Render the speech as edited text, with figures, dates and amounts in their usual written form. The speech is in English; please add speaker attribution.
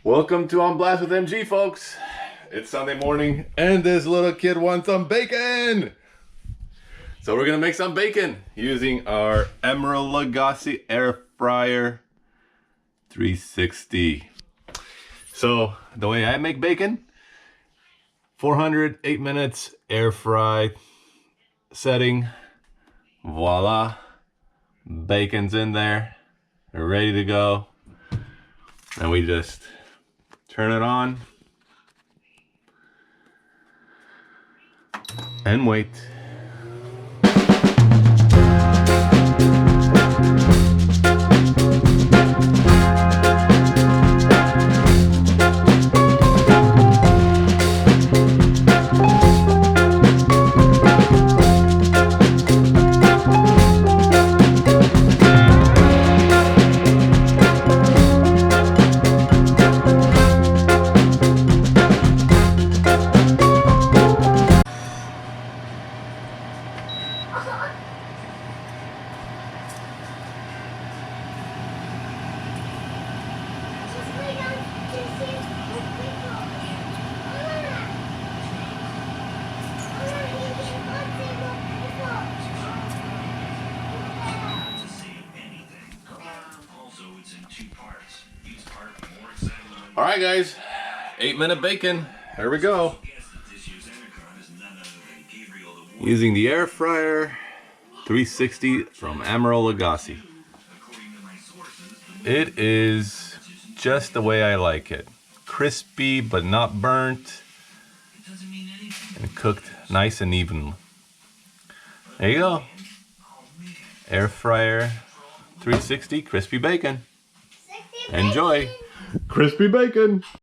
Speaker 1: Welcome to On Blast with MG, folks. It's Sunday morning and this little kid wants some bacon. So we're gonna make some bacon using our Emeril Lagasse air fryer 360. So the way I make bacon, 408 minutes air fry setting. Voila, bacon's in there, ready to go. And we just turn it on and wait. All right, guys, 8-minute bacon. Here we go. Using the air fryer 360 from Emeril Lagasse. It is just the way I like it. Crispy but not burnt, and cooked nice and even. There you go. Air fryer 360 crispy bacon. Enjoy. Crispy bacon.